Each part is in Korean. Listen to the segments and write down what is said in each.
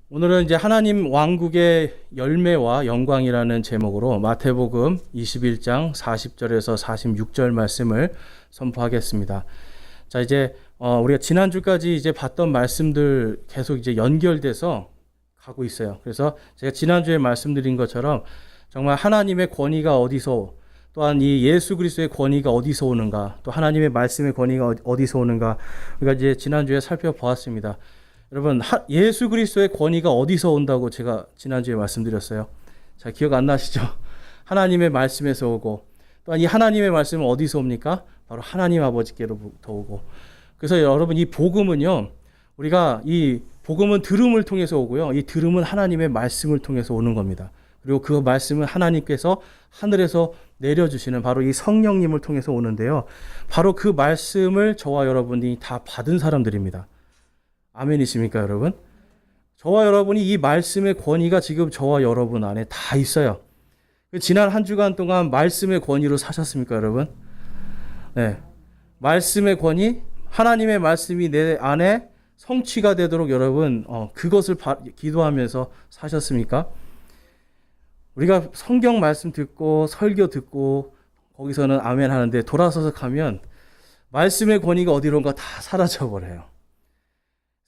오늘은 이제 하나님 왕국의 열매와 영광이라는 제목으로 마태복음 21장 40절에서 46절 말씀을 선포하겠습니다. 자, 이제 우리가 지난주까지 이제 봤던 말씀들 계속 이제 연결돼서 가고 있어요. 그래서 제가 지난주에 말씀드린 것처럼 정말 하나님의 권위가 어디서, 또한 이 예수 그리스도의 권위가 어디서 오는가, 또 하나님의 말씀의 권위가 어디서 오는가, 우리가 이제 지난주에 살펴보았습니다. 여러분, 예수 그리스도의 권위가 어디서 온다고 제가 지난주에 말씀드렸어요. 자, 기억 안 나시죠? 하나님의 말씀에서 오고, 또한 이 하나님의 말씀은 어디서 옵니까? 바로 하나님 아버지께로부터 오고. 그래서 여러분, 이 복음은요, 우리가 이 복음은 들음을 통해서 오고요, 이 들음은 하나님의 말씀을 통해서 오는 겁니다. 그리고 그 말씀은 하나님께서 하늘에서 내려주시는 바로 이 성령님을 통해서 오는데요, 바로 그 말씀을 저와 여러분이 다 받은 사람들입니다. 아멘이십니까, 여러분? 저와 여러분이 이 말씀의 권위가 지금 저와 여러분 안에 다 있어요. 지난 한 주간 동안 말씀의 권위로 사셨습니까, 여러분? 네. 말씀의 권위, 하나님의 말씀이 내 안에 성취가 되도록 여러분, 그것을 기도하면서 사셨습니까? 우리가 성경 말씀 듣고 설교 듣고 거기서는 아멘 하는데 돌아서서 가면 말씀의 권위가 어디론가 다 사라져 버려요.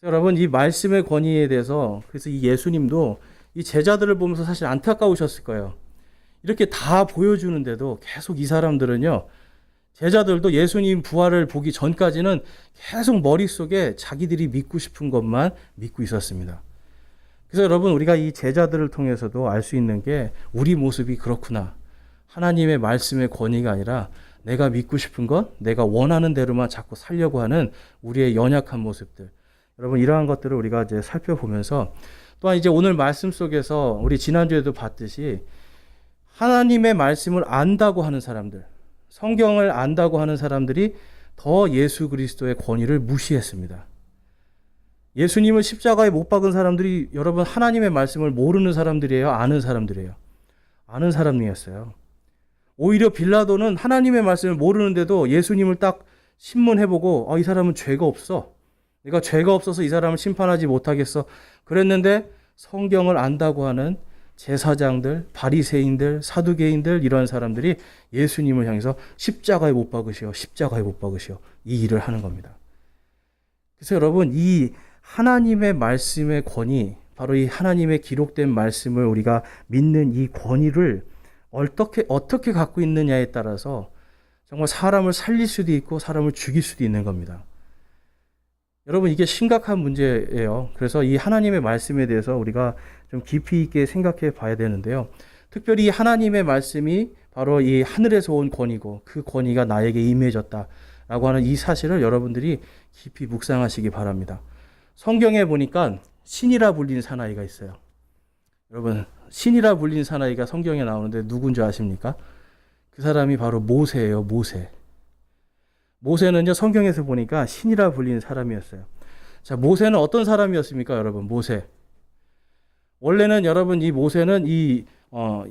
여러분, 이 말씀의 권위에 대해서, 그래서 이 예수님도 이 제자들을 보면서 사실 안타까우셨을 거예요. 이렇게 다 보여주는데도 계속 이 사람들은요, 제자들도 예수님 부활을 보기 전까지는 계속 머릿속에 자기들이 믿고 싶은 것만 믿고 있었습니다. 그래서 여러분, 우리가 이 제자들을 통해서도 알 수 있는 게 우리 모습이 그렇구나. 하나님의 말씀의 권위가 아니라 내가 믿고 싶은 것, 내가 원하는 대로만 자꾸 살려고 하는 우리의 연약한 모습들. 여러분, 이러한 것들을 우리가 이제 살펴보면서, 또한 이제 오늘 말씀 속에서 우리 지난주에도 봤듯이 하나님의 말씀을 안다고 하는 사람들, 성경을 안다고 하는 사람들이 더 예수 그리스도의 권위를 무시했습니다. 예수님을 십자가에 못 박은 사람들이 여러분 하나님의 말씀을 모르는 사람들이에요? 아는 사람들이에요? 아는 사람이었어요. 오히려 빌라도는 하나님의 말씀을 모르는데도 예수님을 딱 신문해보고 이 사람은 죄가 없어. 내가 죄가 없어서 이 사람을 심판하지 못하겠어. 그랬는데 성경을 안다고 하는 제사장들, 바리새인들, 사두개인들, 이런 사람들이 예수님을 향해서 십자가에 못 박으시오, 십자가에 못 박으시오, 이 일을 하는 겁니다. 그래서 여러분, 이 하나님의 말씀의 권위, 바로 이 하나님의 기록된 말씀을 우리가 믿는 이 권위를 어떻게 갖고 있느냐에 따라서 정말 사람을 살릴 수도 있고 사람을 죽일 수도 있는 겁니다. 여러분, 이게 심각한 문제예요. 그래서 이 하나님의 말씀에 대해서 우리가 좀 깊이 있게 생각해 봐야 되는데요. 특별히 하나님의 말씀이 바로 이 하늘에서 온 권위고 그 권위가 나에게 임해졌다라고 하는 이 사실을 여러분들이 깊이 묵상하시기 바랍니다. 성경에 보니까 신이라 불린 사나이가 있어요. 여러분, 신이라 불린 사나이가 성경에 나오는데 누군지 아십니까? 그 사람이 바로 모세예요, 모세. 모세는요, 성경에서 보니까 신이라 불리는 사람이었어요. 자, 모세는 어떤 사람이었습니까, 여러분? 모세. 원래는 여러분, 이 모세는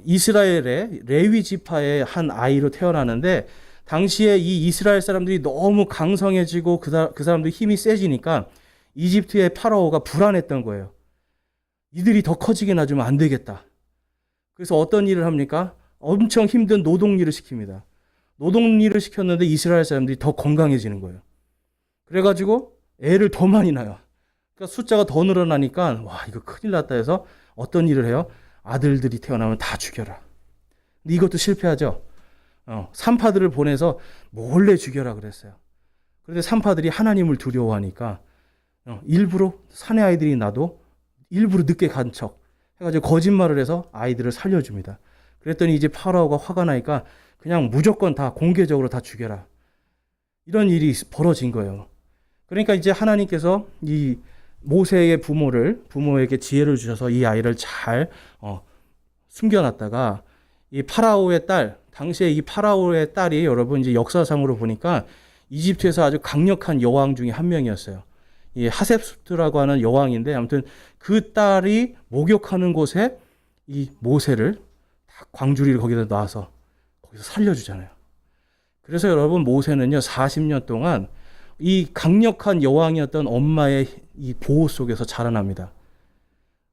이스라엘의 레위 지파의 한 아이로 태어나는데, 당시에 이 이스라엘 사람들이 너무 강성해지고 그 사람들 힘이 세지니까 이집트의 파라오가 불안했던 거예요. 이들이 더 커지게 놔주면 안 되겠다. 그래서 어떤 일을 합니까? 엄청 힘든 노동일을 시킵니다. 노동일을 시켰는데 이스라엘 사람들이 더 건강해지는 거예요. 그래가지고 애를 더 많이 낳아요. 그러니까 숫자가 더 늘어나니까 와, 이거 큰일 났다 해서 어떤 일을 해요? 아들들이 태어나면 다 죽여라. 근데 이것도 실패하죠. 산파들을 보내서 몰래 죽여라 그랬어요. 그런데 산파들이 하나님을 두려워하니까 일부러 사내 아이들이 나도 일부러 늦게 간 척 해가지고 거짓말을 해서 아이들을 살려줍니다. 그랬더니 이제 파라오가 화가 나니까 그냥 무조건 다 공개적으로 다 죽여라. 이런 일이 벌어진 거예요. 그러니까 이제 하나님께서 이 모세의 부모에게 지혜를 주셔서 이 아이를 잘 숨겨놨다가 이 파라오의 딸, 당시에 이 파라오의 딸이 여러분 이제 역사상으로 보니까 이집트에서 아주 강력한 여왕 중에 한 명이었어요. 이 하셉수트라고 하는 여왕인데, 아무튼 그 딸이 목욕하는 곳에 이 모세를 광주리를 거기다 놔서 거기서 살려주잖아요. 그래서 여러분, 모세는요 40년 동안 이 강력한 여왕이었던 엄마의 이 보호 속에서 자라납니다.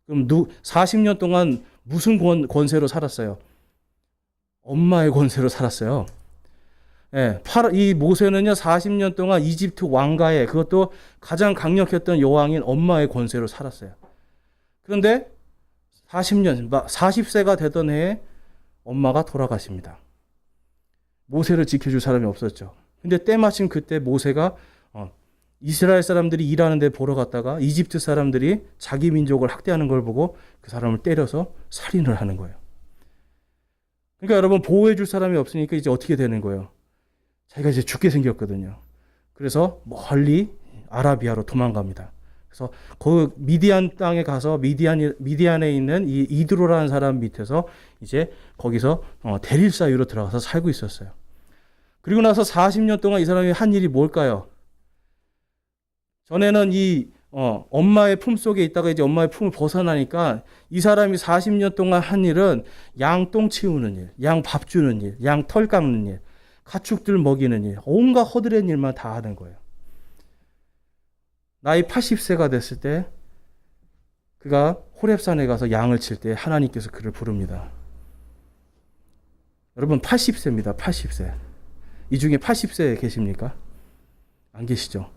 그럼 40년 동안 무슨 권세로 살았어요? 엄마의 권세로 살았어요. 예, 이 모세는요, 40년 동안 이집트 왕가의, 그것도 가장 강력했던 여왕인 엄마의 권세로 살았어요. 그런데 40세가 되던 해에 엄마가 돌아가십니다. 모세를 지켜줄 사람이 없었죠. 근데 때마침 그때 모세가 이스라엘 사람들이 일하는 데 보러 갔다가 이집트 사람들이 자기 민족을 학대하는 걸 보고 그 사람을 때려서 살인을 하는 거예요. 그러니까 여러분, 보호해 줄 사람이 없으니까 이제 어떻게 되는 거예요? 자기가 이제 죽게 생겼거든요. 그래서 멀리 아라비아로 도망갑니다. 그래서 그 미디안 땅에 가서 미디안에 있는 이 이드로라는 사람 밑에서 이제 거기서 대릴 사유로 들어가서 살고 있었어요. 그리고 나서 40년 동안 이 사람이 한 일이 뭘까요? 전에는 엄마의 품 속에 있다가 이제 엄마의 품을 벗어나니까 이 사람이 40년 동안 한 일은 양 똥 치우는 일, 양 밥 주는 일, 양 털 깎는 일, 가축들 먹이는 일, 온갖 허드렛 일만 다 하는 거예요. 나이 80세가 됐을 때 그가 호렙산에 가서 양을 칠 때 하나님께서 그를 부릅니다. 여러분, 80세입니다. 80세. 이 중에 80세 계십니까? 안 계시죠?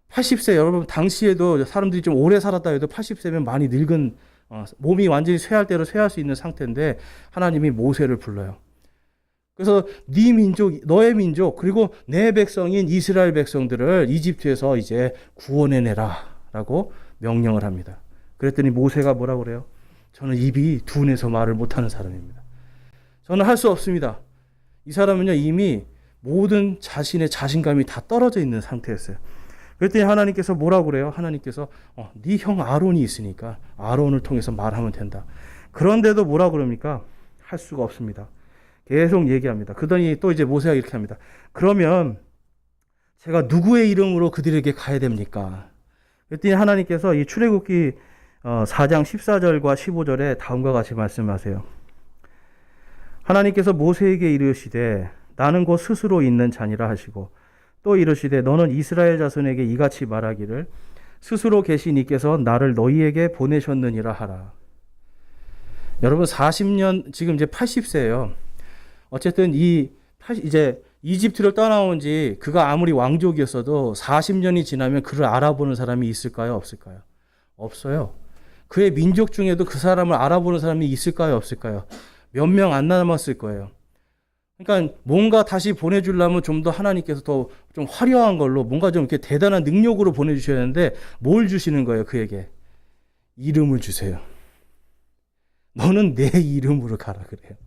80세, 여러분, 당시에도 사람들이 좀 오래 살았다 해도 80세면 많이 늙은, 몸이 완전히 쇠할 대로 쇠할 수 있는 상태인데 하나님이 모세를 불러요. 그래서 네 민족, 너의 민족, 그리고 내 백성인 이스라엘 백성들을 이집트에서 이제 구원해내라 라고 명령을 합니다. 그랬더니 모세가 뭐라고 그래요? 저는 입이 둔해서 말을 못하는 사람입니다. 저는 할 수 없습니다. 이 사람은요, 이미 모든 자신의 자신감이 다 떨어져 있는 상태였어요. 그랬더니 하나님께서 뭐라고 그래요? 하나님께서 네 형 아론이 있으니까 아론을 통해서 말하면 된다. 그런데도 뭐라고 그럽니까? 할 수가 없습니다. 계속 얘기합니다. 그러더니 또 이제 모세가 이렇게 합니다. 그러면 제가 누구의 이름으로 그들에게 가야 됩니까? 그랬더니 하나님께서 이 출애굽기 4장 14절과 15절에 다음과 같이 말씀하세요. 하나님께서 모세에게 이르시되 나는 곧 스스로 있는 자니라 하시고 또 이르시되 너는 이스라엘 자손에게 이같이 말하기를 스스로 계신 이께서 나를 너희에게 보내셨느니라 하라. 여러분, 40년, 지금 이제 80세예요. 어쨌든 이제 이집트를 떠나온 지 그가 아무리 왕족이었어도 40년이 지나면 그를 알아보는 사람이 있을까요? 없을까요? 없어요. 그의 민족 중에도 그 사람을 알아보는 사람이 있을까요? 없을까요? 몇 명 안 남았을 거예요. 그러니까 뭔가 다시 보내주려면 좀 더 하나님께서 더 좀 화려한 걸로 뭔가 좀 이렇게 대단한 능력으로 보내주셔야 하는데 뭘 주시는 거예요? 그에게 이름을 주세요. 너는 내 이름으로 가라 그래요.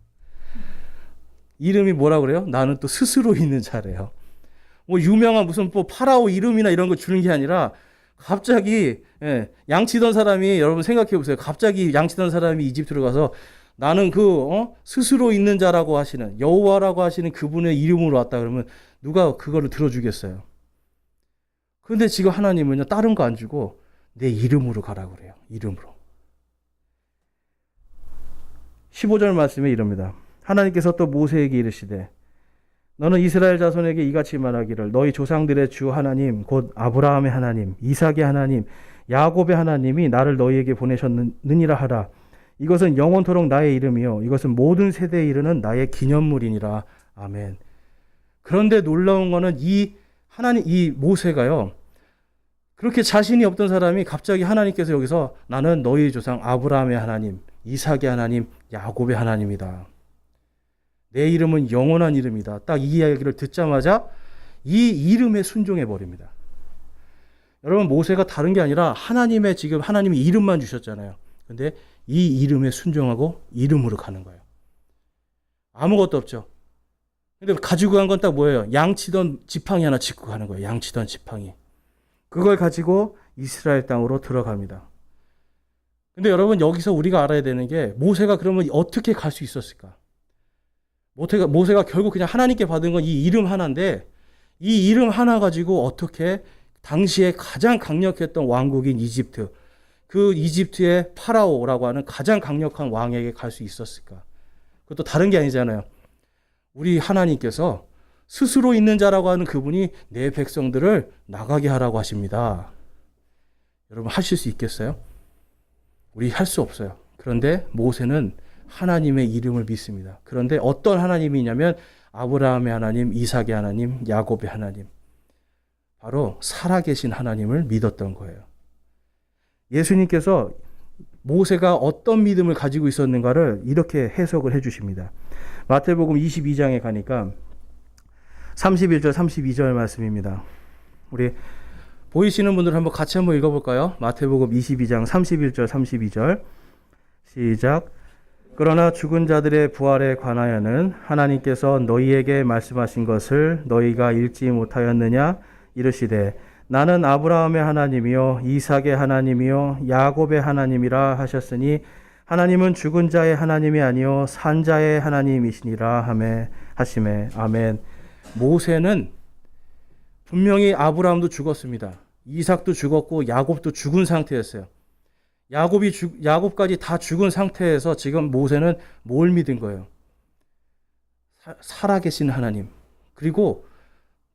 이름이 뭐라 그래요? 나는 또 스스로 있는 자래요. 뭐 유명한 무슨 뭐 파라오 이름이나 이런 거 주는 게 아니라 갑자기 양치던 사람이, 여러분 생각해 보세요. 갑자기 양치던 사람이 이집트로 가서 나는 스스로 있는 자라고 하시는 여호와라고 하시는 그분의 이름으로 왔다 그러면 누가 그거를 들어주겠어요? 그런데 지금 하나님은요, 다른 거 안 주고 내 이름으로 가라 그래요. 이름으로. 15절 말씀에 이럽니다. 하나님께서 또 모세에게 이르시되 너는 이스라엘 자손에게 이같이 말하기를 너희 조상들의 주 하나님 곧 아브라함의 하나님 이삭의 하나님 야곱의 하나님이 나를 너희에게 보내셨느니라 하라. 이것은 영원토록 나의 이름이요 이것은 모든 세대에 이르는 나의 기념물이니라. 아멘. 그런데 놀라운 거는 이 모세가요, 그렇게 자신이 없던 사람이 갑자기 하나님께서 여기서 나는 너희 조상 아브라함의 하나님 이삭의 하나님 야곱의 하나님이다. 내 이름은 영원한 이름이다. 딱 이 이야기를 듣자마자 이 이름에 순종해 버립니다. 여러분, 모세가 다른 게 아니라 하나님이 이름만 주셨잖아요. 근데 이 이름에 순종하고 이름으로 가는 거예요. 아무것도 없죠. 근데 가지고 간 건 딱 뭐예요? 양치던 지팡이 하나 짚고 가는 거예요. 양치던 지팡이. 그걸 가지고 이스라엘 땅으로 들어갑니다. 근데 여러분, 여기서 우리가 알아야 되는 게 모세가 그러면 어떻게 갈 수 있었을까? 모세가 결국 그냥 하나님께 받은 건 이 이름 하나인데 이 이름 하나 가지고 어떻게 당시에 가장 강력했던 왕국인 이집트, 그 이집트의 파라오라고 하는 가장 강력한 왕에게 갈 수 있었을까? 그것도 다른 게 아니잖아요. 우리 하나님께서 스스로 있는 자라고 하는 그분이 내 백성들을 나가게 하라고 하십니다. 여러분, 하실 수 있겠어요? 우리 할 수 없어요. 그런데 모세는 하나님의 이름을 믿습니다. 그런데 어떤 하나님이냐면 아브라함의 하나님, 이삭의 하나님, 야곱의 하나님. 바로 살아계신 하나님을 믿었던 거예요. 예수님께서 모세가 어떤 믿음을 가지고 있었는가를 이렇게 해석을 해주십니다. 마태복음 22장에 가니까 31절, 32절 말씀입니다. 우리 보이시는 분들 한번 같이 한번 읽어볼까요? 마태복음 22장 31절, 32절 시작. 그러나 죽은 자들의 부활에 관하여는 하나님께서 너희에게 말씀하신 것을 너희가 읽지 못하였느냐? 이르시되 나는 아브라함의 하나님이요 이삭의 하나님이요 야곱의 하나님이라 하셨으니 하나님은 죽은 자의 하나님이 아니요 산 자의 하나님이시니라 하시매. 아멘. 모세는 분명히 아브라함도 죽었습니다. 이삭도 죽었고 야곱도 죽은 상태였어요. 야곱까지 다 죽은 상태에서 지금 모세는 뭘 믿은 거예요? 살아계신 하나님, 그리고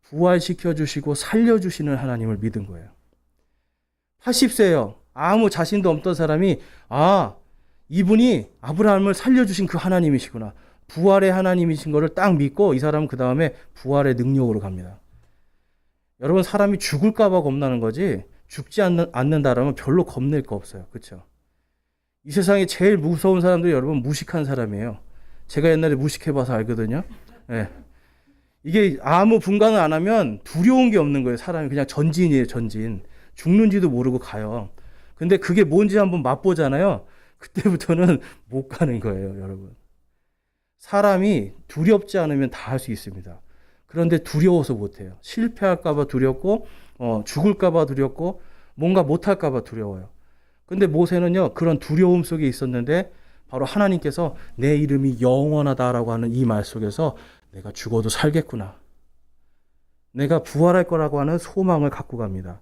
부활시켜 주시고 살려주시는 하나님을 믿은 거예요. 80세예요. 아무 자신도 없던 사람이 이분이 아브라함을 살려주신 그 하나님이시구나. 부활의 하나님이신 거를 딱 믿고 이 사람은 그 다음에 부활의 능력으로 갑니다. 여러분, 사람이 죽을까 봐 겁나는 거지 죽지 않는다라면 별로 겁낼 거 없어요. 그렇죠? 이 세상에 제일 무서운 사람들이 여러분 무식한 사람이에요. 제가 옛날에 무식해봐서 알거든요. 네. 이게 아무 분간을 안 하면 두려운 게 없는 거예요. 사람이 그냥 전진이에요. 전진. 죽는지도 모르고 가요. 근데 그게 뭔지 한번 맛보잖아요. 그때부터는 못 가는 거예요. 여러분. 사람이 두렵지 않으면 다 할 수 있습니다. 그런데 두려워서 못해요. 실패할까 봐 두렵고 죽을까 봐 두렵고 뭔가 못할까 봐 두려워요. 근데 모세는요, 그런 두려움 속에 있었는데 바로 하나님께서 내 이름이 영원하다라고 하는 이 말 속에서 내가 죽어도 살겠구나, 내가 부활할 거라고 하는 소망을 갖고 갑니다.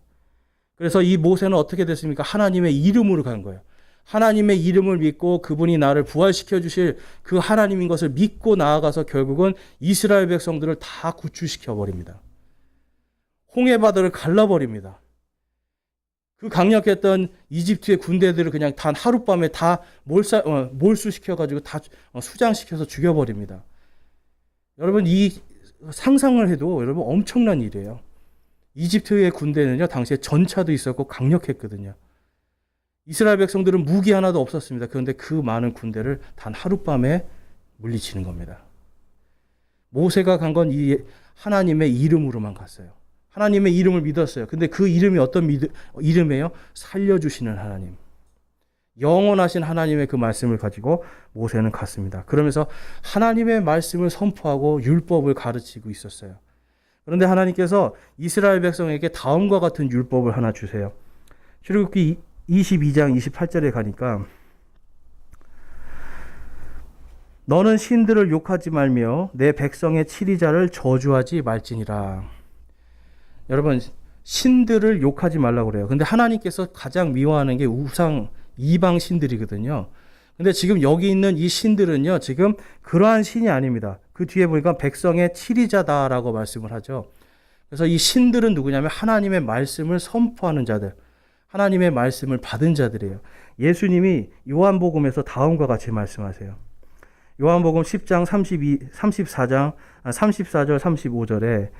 그래서 이 모세는 어떻게 됐습니까? 하나님의 이름으로 간 거예요. 하나님의 이름을 믿고 그분이 나를 부활시켜 주실 그 하나님인 것을 믿고 나아가서 결국은 이스라엘 백성들을 다 구출시켜 버립니다. 홍해바다를 갈라버립니다. 그 강력했던 이집트의 군대들을 그냥 단 하룻밤에 다 몰수시켜가지고 다 수장시켜서 죽여버립니다. 여러분, 이 상상을 해도 여러분 엄청난 일이에요. 이집트의 군대는요, 당시에 전차도 있었고 강력했거든요. 이스라엘 백성들은 무기 하나도 없었습니다. 그런데 그 많은 군대를 단 하룻밤에 물리치는 겁니다. 모세가 간 건 이 하나님의 이름으로만 갔어요. 하나님의 이름을 믿었어요. 근데 그 이름이 어떤 이름이에요? 살려주시는 하나님. 영원하신 하나님의 그 말씀을 가지고 모세는 갔습니다. 그러면서 하나님의 말씀을 선포하고 율법을 가르치고 있었어요. 그런데 하나님께서 이스라엘 백성에게 다음과 같은 율법을 하나 주세요. 출애굽기 22장 28절에 가니까 너는 신들을 욕하지 말며 내 백성의 치리자를 저주하지 말지니라. 여러분, 신들을 욕하지 말라고 그래요. 근데 하나님께서 가장 미워하는 게 우상 이방 신들이거든요. 근데 지금 여기 있는 이 신들은요, 지금 그러한 신이 아닙니다. 그 뒤에 보니까 백성의 치리자다라고 말씀을 하죠. 그래서 이 신들은 누구냐면 하나님의 말씀을 선포하는 자들, 하나님의 말씀을 받은 자들이에요. 예수님이 요한복음에서 다음과 같이 말씀하세요. 요한복음 10장 34절 35절에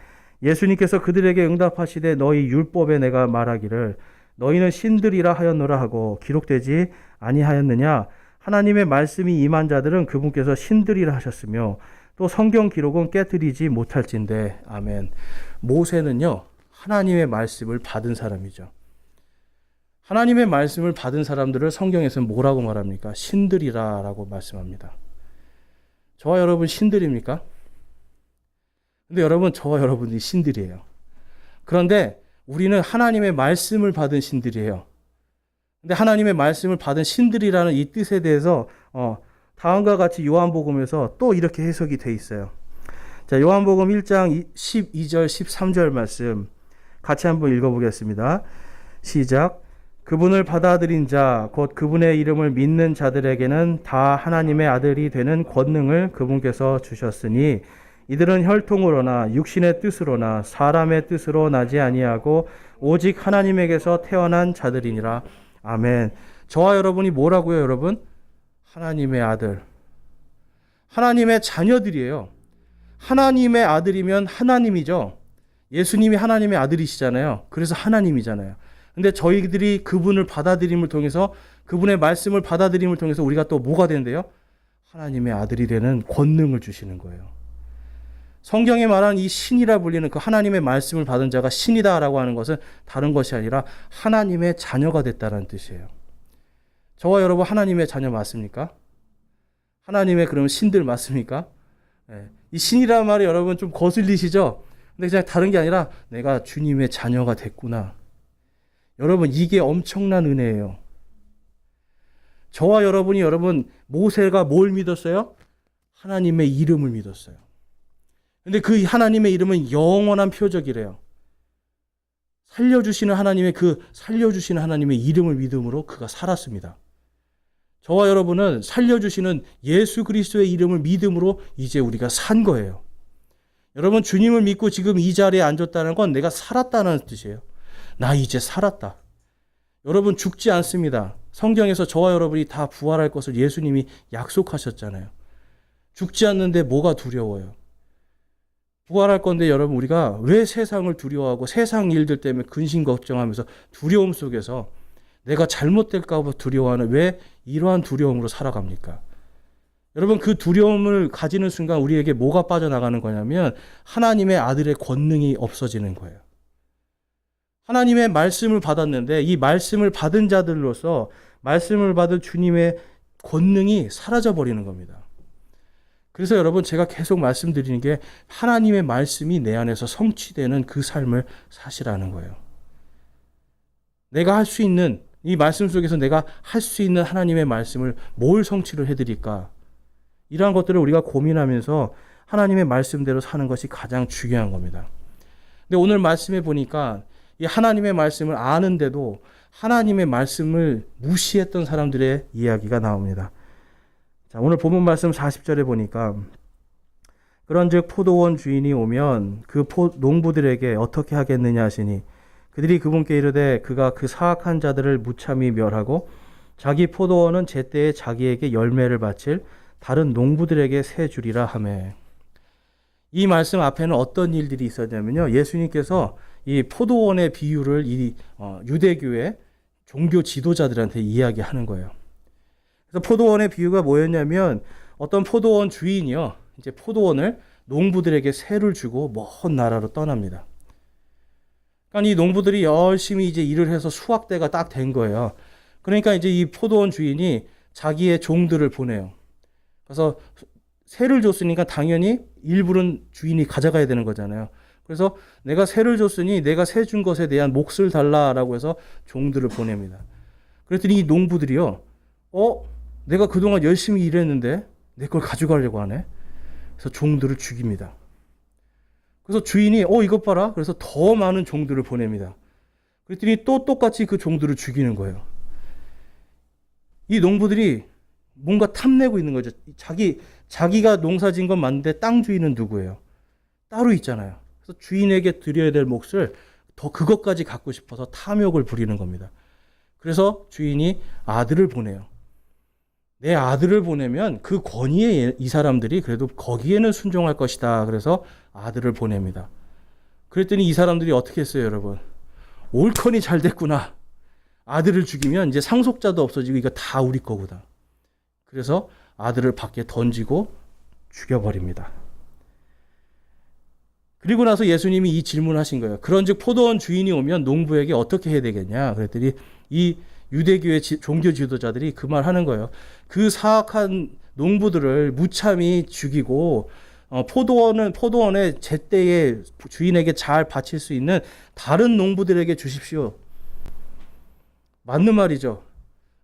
예수님께서 그들에게 응답하시되 너희 율법에 내가 말하기를 너희는 신들이라 하였노라 하고 기록되지 아니하였느냐. 하나님의 말씀이 임한 자들은 그분께서 신들이라 하셨으며 또 성경 기록은 깨뜨리지 못할진대. 아멘. 모세는요, 하나님의 말씀을 받은 사람이죠. 하나님의 말씀을 받은 사람들을 성경에서는 뭐라고 말합니까? 신들이라고 말씀합니다. 저와 여러분 신들입니까? 근데 여러분, 저와 여러분이 신들이에요. 그런데 우리는 하나님의 말씀을 받은 신들이에요. 근데 하나님의 말씀을 받은 신들이라는 이 뜻에 대해서 다음과 같이 요한복음에서 또 이렇게 해석이 돼 있어요. 자, 요한복음 1장 12절 13절 말씀 같이 한번 읽어보겠습니다. 시작. 그분을 받아들인 자, 곧 그분의 이름을 믿는 자들에게는 다 하나님의 아들이 되는 권능을 그분께서 주셨으니 이들은 혈통으로나 육신의 뜻으로나 사람의 뜻으로 나지 아니하고 오직 하나님에게서 태어난 자들이니라. 아멘. 저와 여러분이 뭐라고요, 여러분? 하나님의 아들. 하나님의 자녀들이에요. 하나님의 아들이면 하나님이죠. 예수님이 하나님의 아들이시잖아요. 그래서 하나님이잖아요. 근데 저희들이 그분을 받아들임을 통해서, 그분의 말씀을 받아들임을 통해서 우리가 또 뭐가 된대요? 하나님의 아들이 되는 권능을 주시는 거예요. 성경에 말하는 이 신이라 불리는 그 하나님의 말씀을 받은 자가 신이다라고 하는 것은 다른 것이 아니라 하나님의 자녀가 됐다는 뜻이에요. 저와 여러분 하나님의 자녀 맞습니까? 하나님의 그러면 신들 맞습니까? 네. 이 신이라는 말이 여러분 좀 거슬리시죠? 근데 그냥 다른 게 아니라 내가 주님의 자녀가 됐구나. 여러분 이게 엄청난 은혜예요. 저와 여러분이 여러분 모세가 뭘 믿었어요? 하나님의 이름을 믿었어요. 근데 그 하나님의 이름은 영원한 표적이래요. 살려주시는 하나님의 이름을 믿음으로 그가 살았습니다. 저와 여러분은 살려주시는 예수 그리스도의 이름을 믿음으로 이제 우리가 산 거예요. 여러분 주님을 믿고 지금 이 자리에 앉았다는 건 내가 살았다는 뜻이에요. 나 이제 살았다. 여러분 죽지 않습니다. 성경에서 저와 여러분이 다 부활할 것을 예수님이 약속하셨잖아요. 죽지 않는데 뭐가 두려워요? 부활할 건데 여러분 우리가 왜 세상을 두려워하고 세상 일들 때문에 근심 걱정하면서 두려움 속에서 내가 잘못될까 봐 두려워하는 왜 이러한 두려움으로 살아갑니까? 여러분 그 두려움을 가지는 순간 우리에게 뭐가 빠져나가는 거냐면 하나님의 아들의 권능이 없어지는 거예요. 하나님의 말씀을 받았는데 이 말씀을 받은 자들로서 말씀을 받은 주님의 권능이 사라져 버리는 겁니다. 그래서 여러분 제가 계속 말씀드리는 게 하나님의 말씀이 내 안에서 성취되는 그 삶을 사시라는 거예요. 내가 할 수 있는 이 말씀 속에서 내가 할 수 있는 하나님의 말씀을 뭘 성취를 해드릴까? 이러한 것들을 우리가 고민하면서 하나님의 말씀대로 사는 것이 가장 중요한 겁니다. 근데 오늘 말씀에 보니까 이 하나님의 말씀을 아는데도 하나님의 말씀을 무시했던 사람들의 이야기가 나옵니다. 자, 오늘 본문 말씀 40절에 보니까 그런즉 포도원 주인이 오면 그 농부들에게 어떻게 하겠느냐 하시니 그들이 그분께 이르되 그가 그 사악한 자들을 무참히 멸하고 자기 포도원은 제때에 자기에게 열매를 바칠 다른 농부들에게 세 주리라 하매. 이 말씀 앞에는 어떤 일들이 있었냐면요. 예수님께서 이 포도원의 비유를 유대교의 종교 지도자들한테 이야기하는 거예요. 그래서 포도원의 비유가 뭐였냐면 어떤 포도원 주인이요. 이제 포도원을 농부들에게 세를 주고 먼 나라로 떠납니다. 그러니까 이 농부들이 열심히 이제 일을 해서 수확대가 딱 된 거예요. 그러니까 이제 이 포도원 주인이 자기의 종들을 보내요. 그래서 세를 줬으니까 당연히 일부는 주인이 가져가야 되는 거잖아요. 그래서 내가 세를 줬으니 내가 세 준 것에 대한 몫을 달라라고 해서 종들을 보냅니다. 그랬더니 이 농부들이요. 내가 그동안 열심히 일했는데 내 걸 가져가려고 하네. 그래서 종들을 죽입니다. 그래서 주인이 이것 봐라. 그래서 더 많은 종들을 보냅니다. 그랬더니 또 똑같이 그 종들을 죽이는 거예요. 이 농부들이 뭔가 탐내고 있는 거죠. 자기가 농사진 건 맞는데 땅 주인은 누구예요? 따로 있잖아요. 그래서 주인에게 드려야 될 몫을 더 그것까지 갖고 싶어서 탐욕을 부리는 겁니다. 그래서 주인이 아들을 보내요. 내 아들을 보내면 그 권위에 이 사람들이 그래도 거기에는 순종할 것이다. 그래서 아들을 보냅니다. 그랬더니 이 사람들이 어떻게 했어요, 여러분? 옳거니 잘 됐구나. 아들을 죽이면 이제 상속자도 없어지고 이거 다 우리 거구나. 그래서 아들을 밖에 던지고 죽여버립니다. 그리고 나서 예수님이 이 질문하신 거예요. 그런즉 포도원 주인이 오면 농부에게 어떻게 해야 되겠냐? 그랬더니 이 유대교의 종교 지도자들이 그 말 하는 거예요. 그 사악한 농부들을 무참히 죽이고 포도원에 제때에 주인에게 잘 바칠 수 있는 다른 농부들에게 주십시오. 맞는 말이죠.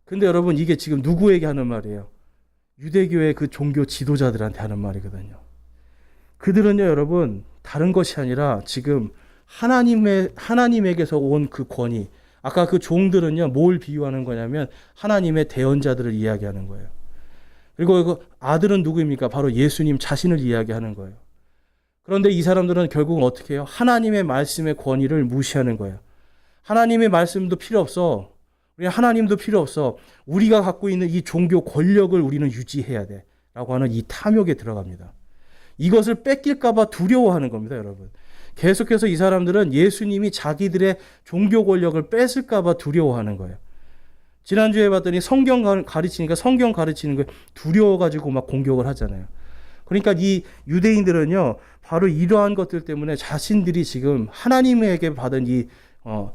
근데 여러분 이게 지금 누구에게 하는 말이에요? 유대교의 그 종교 지도자들한테 하는 말이거든요. 그들은요, 여러분 다른 것이 아니라 지금 하나님에게서 온 그 권위. 아까 그 종들은요, 뭘 비유하는 거냐면 하나님의 대언자들을 이야기하는 거예요. 그리고 그 아들은 누구입니까? 바로 예수님 자신을 이야기하는 거예요. 그런데 이 사람들은 결국은 어떻게 해요? 하나님의 말씀의 권위를 무시하는 거예요. 하나님의 말씀도 필요 없어. 우리 하나님도 필요 없어. 우리가 갖고 있는 이 종교 권력을 우리는 유지해야 돼. 라고 하는 이 탐욕에 들어갑니다. 이것을 뺏길까봐 두려워하는 겁니다, 여러분. 계속해서 이 사람들은 예수님이 자기들의 종교 권력을 뺏을까봐 두려워하는 거예요. 지난주에 봤더니 성경 가르치니까 성경 가르치는 걸 두려워가지고 막 공격을 하잖아요. 그러니까 이 유대인들은요, 바로 이러한 것들 때문에 자신들이 지금 하나님에게 받은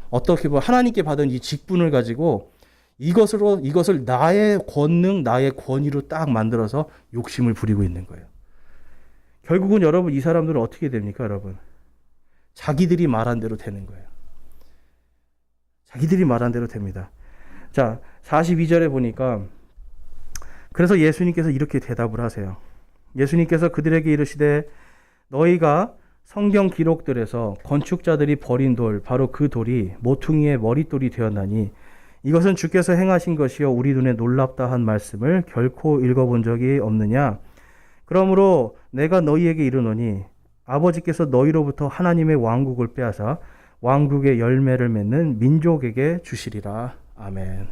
어떻게 보면 하나님께 받은 이 직분을 가지고 이것을 나의 권능, 나의 권위로 딱 만들어서 욕심을 부리고 있는 거예요. 결국은 여러분, 이 사람들은 어떻게 됩니까, 여러분? 자기들이 말한 대로 되는 거예요. 자기들이 말한 대로 됩니다. 자, 42절에 보니까 그래서 예수님께서 이렇게 대답을 하세요. 예수님께서 그들에게 이르시되 너희가 성경 기록들에서 건축자들이 버린 돌, 바로 그 돌이 모퉁이의 머릿돌이 되었나니 이것은 주께서 행하신 것이요 우리 눈에 놀랍다 한 말씀을 결코 읽어본 적이 없느냐. 그러므로 내가 너희에게 이르노니 아버지께서 너희로부터 하나님의 왕국을 빼앗아 왕국의 열매를 맺는 민족에게 주시리라. 아멘.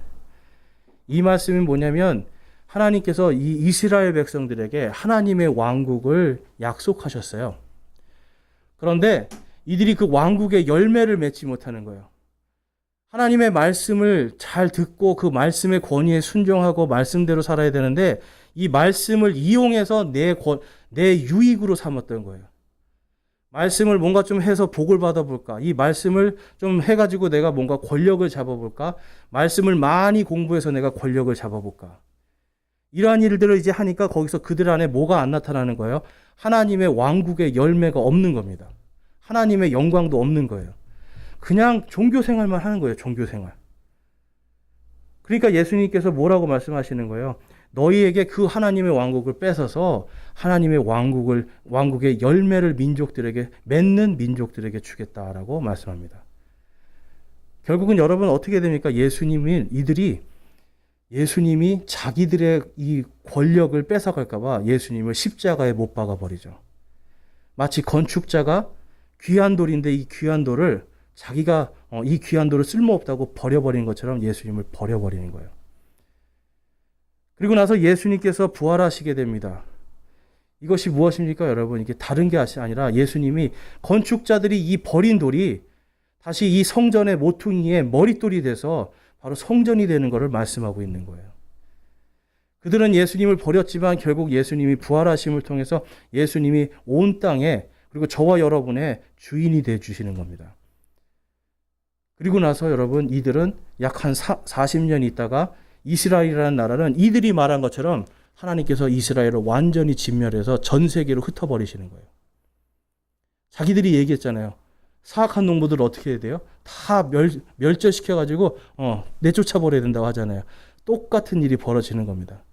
이 말씀이 뭐냐면 하나님께서 이 이스라엘 백성들에게 하나님의 왕국을 약속하셨어요. 그런데 이들이 그 왕국의 열매를 맺지 못하는 거예요. 하나님의 말씀을 잘 듣고 그 말씀의 권위에 순종하고 말씀대로 살아야 되는데 이 말씀을 이용해서 내 유익으로 삼았던 거예요. 말씀을 뭔가 좀 해서 복을 받아볼까? 이 말씀을 좀 해가지고 내가 뭔가 권력을 잡아볼까? 말씀을 많이 공부해서 내가 권력을 잡아볼까? 이러한 일들을 이제 하니까 거기서 그들 안에 뭐가 안 나타나는 거예요? 하나님의 왕국의 열매가 없는 겁니다. 하나님의 영광도 없는 거예요. 그냥 종교 생활만 하는 거예요. 종교 생활. 그러니까 예수님께서 뭐라고 말씀하시는 거예요? 너희에게 그 하나님의 왕국을 뺏어서 하나님의 왕국의 열매를 민족들에게 맺는 민족들에게 주겠다라고 말씀합니다. 결국은 여러분 어떻게 됩니까? 이들이 예수님이 자기들의 이 권력을 뺏어갈까봐 예수님을 십자가에 못 박아버리죠. 마치 건축자가 귀한 돌인데 이 귀한 돌을 자기가 이 귀한 돌을 쓸모없다고 버려버린 것처럼 예수님을 버려버리는 거예요. 그리고 나서 예수님께서 부활하시게 됩니다. 이것이 무엇입니까, 여러분? 이게 다른 게 아니라 예수님이 건축자들이 이 버린 돌이 다시 이 성전의 모퉁이의 머릿돌이 돼서 바로 성전이 되는 것을 말씀하고 있는 거예요. 그들은 예수님을 버렸지만 결국 예수님이 부활하심을 통해서 예수님이 온 땅에 그리고 저와 여러분의 주인이 되어 주시는 겁니다. 그리고 나서 여러분 이들은 약 한 40년 있다가 이스라엘이라는 나라는 이들이 말한 것처럼 하나님께서 이스라엘을 완전히 진멸해서 전 세계로 흩어버리시는 거예요. 자기들이 얘기했잖아요. 사악한 농부들 어떻게 해야 돼요? 다 멸절시켜가지고 내쫓아버려야 된다고 하잖아요. 똑같은 일이 벌어지는 겁니다.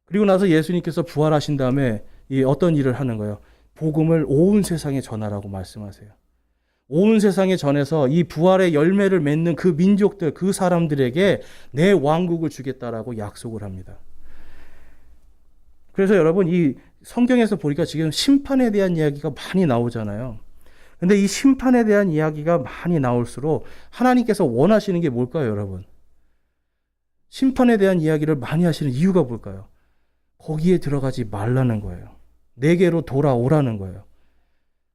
그리고 나서 예수님께서 부활하신 다음에 어떤 일을 하는 거예요? 복음을 온 세상에 전하라고 말씀하세요. 온 세상에 전해서 이 부활의 열매를 맺는 그 민족들, 그 사람들에게 내 왕국을 주겠다라고 약속을 합니다. 그래서 여러분 이 성경에서 보니까 지금 심판에 대한 이야기가 많이 나오잖아요. 근데 이 심판에 대한 이야기가 많이 나올수록 하나님께서 원하시는 게 뭘까요, 여러분? 심판에 대한 이야기를 많이 하시는 이유가 뭘까요? 거기에 들어가지 말라는 거예요. 내게로 돌아오라는 거예요.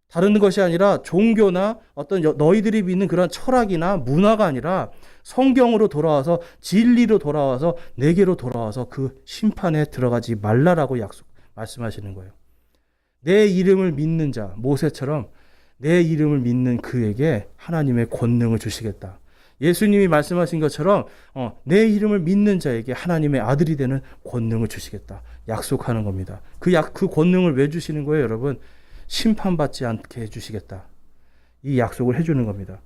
다른 것이 아니라 종교나 어떤 너희들이 믿는 그런 철학이나 문화가 아니라 성경으로 돌아와서 진리로 돌아와서 내게로 돌아와서 그 심판에 들어가지 말라라고 말씀하시는 거예요. 내 이름을 믿는 자, 모세처럼 내 이름을 믿는 그에게 하나님의 권능을 주시겠다. 예수님이 말씀하신 것처럼 내 이름을 믿는 자에게 하나님의 아들이 되는 권능을 주시겠다. 약속하는 겁니다. 그 권능을 왜 주시는 거예요, 여러분? 심판받지 않게 해주시겠다. 이 약속을 해주는 겁니다.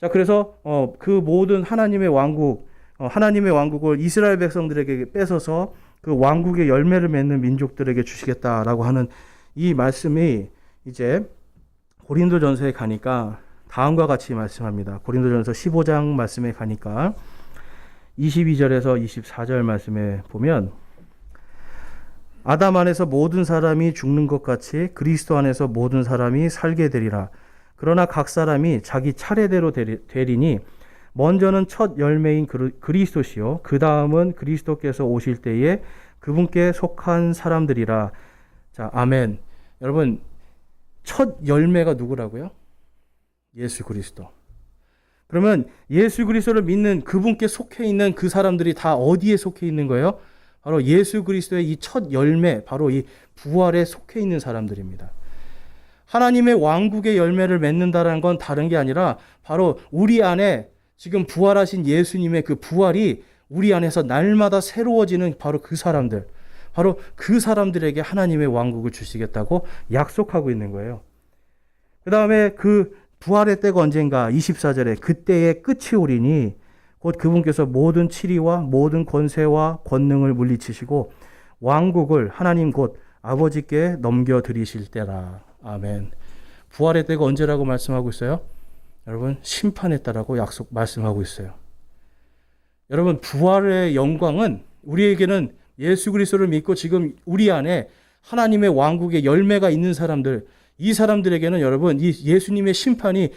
자, 그래서 그 모든 하나님의 왕국을 이스라엘 백성들에게 뺏어서 그 왕국의 열매를 맺는 민족들에게 주시겠다라고 하는 이 말씀이 이제 고린도전서에 가니까 다음과 같이 말씀합니다. 고린도전서 15장 말씀에 가니까 22절에서 24절 말씀에 보면 아담 안에서 모든 사람이 죽는 것 같이 그리스도 안에서 모든 사람이 살게 되리라. 그러나 각 사람이 자기 차례대로 되리니 먼저는 첫 열매인 그리스도시요 그 다음은 그리스도께서 오실 때에 그분께 속한 사람들이라. 자, 아멘. 여러분, 첫 열매가 누구라고요? 예수 그리스도. 그러면 예수 그리스도를 믿는 그분께 속해 있는 그 사람들이 다 어디에 속해 있는 거예요? 바로 예수 그리스도의 이 첫 열매, 바로 이 부활에 속해 있는 사람들입니다. 하나님의 왕국의 열매를 맺는다는 건 다른 게 아니라 바로 우리 안에 지금 부활하신 예수님의 그 부활이 우리 안에서 날마다 새로워지는 바로 그 사람들, 바로 그 사람들에게 하나님의 왕국을 주시겠다고 약속하고 있는 거예요. 그 다음에 그 부활의 때가 언젠가 24절에 그때의 끝이 오리니 곧 그분께서 모든 치리와 모든 권세와 권능을 물리치시고 왕국을 하나님 곧 아버지께 넘겨드리실 때라. 아멘. 부활의 때가 언제라고 말씀하고 있어요? 여러분, 심판의 때라고 말씀하고 있어요. 여러분, 부활의 영광은 우리에게는 예수 그리스도를 믿고 지금 우리 안에 하나님의 왕국의 열매가 있는 사람들, 이 사람들에게는 여러분, 이 예수님의 심판이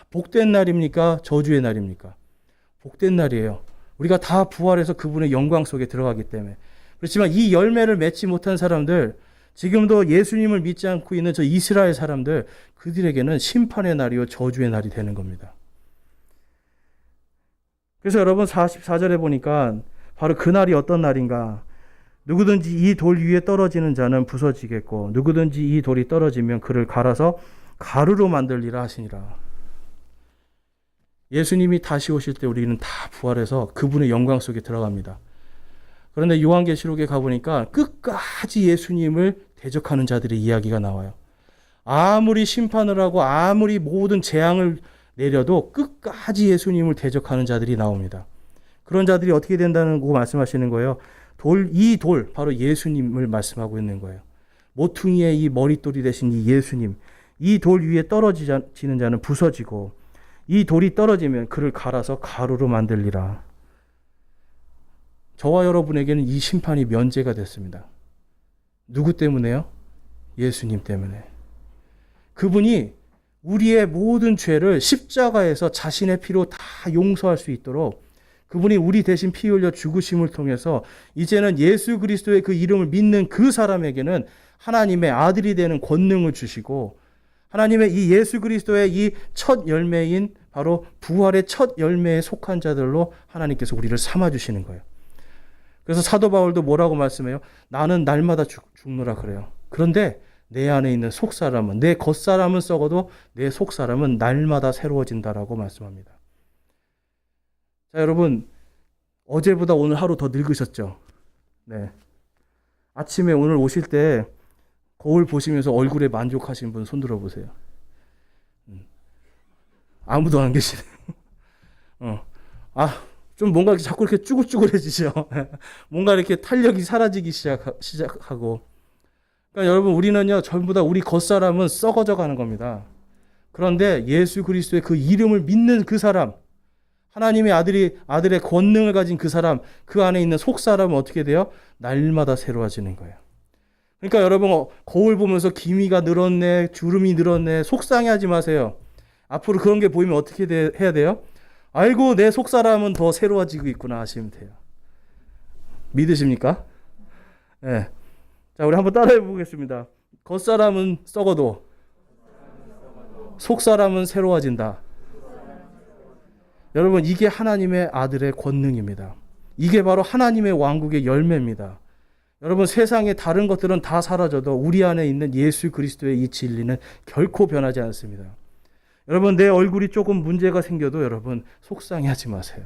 복된 날입니까? 저주의 날입니까? 복된 날이에요. 우리가 다 부활해서 그분의 영광 속에 들어가기 때문에. 그렇지만 이 열매를 맺지 못한 사람들, 지금도 예수님을 믿지 않고 있는 저 이스라엘 사람들, 그들에게는 심판의 날이요 저주의 날이 되는 겁니다. 그래서 여러분 44절에 보니까 바로 그 날이 어떤 날인가? 누구든지 이 돌 위에 떨어지는 자는 부서지겠고 누구든지 이 돌이 떨어지면 그를 갈아서 가루로 만들리라 하시니라. 예수님이 다시 오실 때 우리는 다 부활해서 그분의 영광 속에 들어갑니다. 그런데 요한계시록에 가보니까 끝까지 예수님을 대적하는 자들의 이야기가 나와요. 아무리 심판을 하고 아무리 모든 재앙을 내려도 끝까지 예수님을 대적하는 자들이 나옵니다. 그런 자들이 어떻게 된다고 말씀하시는 거예요? 이 돌, 바로 예수님을 말씀하고 있는 거예요. 모퉁이의 이 머릿돌이 되신 이 예수님, 이 돌 위에 떨어지는 자는 부서지고 이 돌이 떨어지면 그를 갈아서 가루로 만들리라. 저와 여러분에게는 이 심판이 면제가 됐습니다. 누구 때문에요? 예수님 때문에. 그분이 우리의 모든 죄를 십자가에서 자신의 피로 다 용서할 수 있도록 그분이 우리 대신 피 흘려 죽으심을 통해서 이제는 예수 그리스도의 그 이름을 믿는 그 사람에게는 하나님의 아들이 되는 권능을 주시고 하나님의 이 예수 그리스도의 이 첫 열매인 바로 부활의 첫 열매에 속한 자들로 하나님께서 우리를 삼아주시는 거예요. 그래서 사도 바울도 뭐라고 말씀해요? 나는 날마다 죽노라 그래요. 그런데 내 안에 있는 속사람은, 내 겉사람은 썩어도 내 속사람은 날마다 새로워진다라고 말씀합니다. 자, 여러분, 어제보다 오늘 하루 더 늙으셨죠? 네. 아침에 오늘 오실 때 거울 보시면서 얼굴에 만족하신 분 손 들어보세요. 아무도 안 계시네요. 좀 뭔가 자꾸 이렇게 쭈글쭈글해지죠. 뭔가 이렇게 탄력이 사라지기 시작하고. 그러니까 여러분, 우리는요, 전부 다 우리 겉사람은 썩어져 가는 겁니다. 그런데 예수 그리스도의 그 이름을 믿는 그 사람, 하나님의 아들의 권능을 가진 그 사람, 그 안에 있는 속사람은 어떻게 돼요? 날마다 새로워지는 거예요. 그러니까 여러분, 거울 보면서 기미가 늘었네, 주름이 늘었네, 속상해하지 마세요. 앞으로 그런 게 보이면 어떻게 해야 돼요? 아이고, 내 속사람은 더 새로워지고 있구나 하시면 돼요. 믿으십니까? 네. 자, 우리 한번 따라해 보겠습니다. 겉사람은 썩어도 속사람은 새로워진다. 여러분, 이게 하나님의 아들의 권능입니다. 이게 바로 하나님의 왕국의 열매입니다. 여러분, 세상의 다른 것들은 다 사라져도 우리 안에 있는 예수 그리스도의 이 진리는 결코 변하지 않습니다. 여러분, 내 얼굴이 조금 문제가 생겨도 여러분 속상해하지 마세요.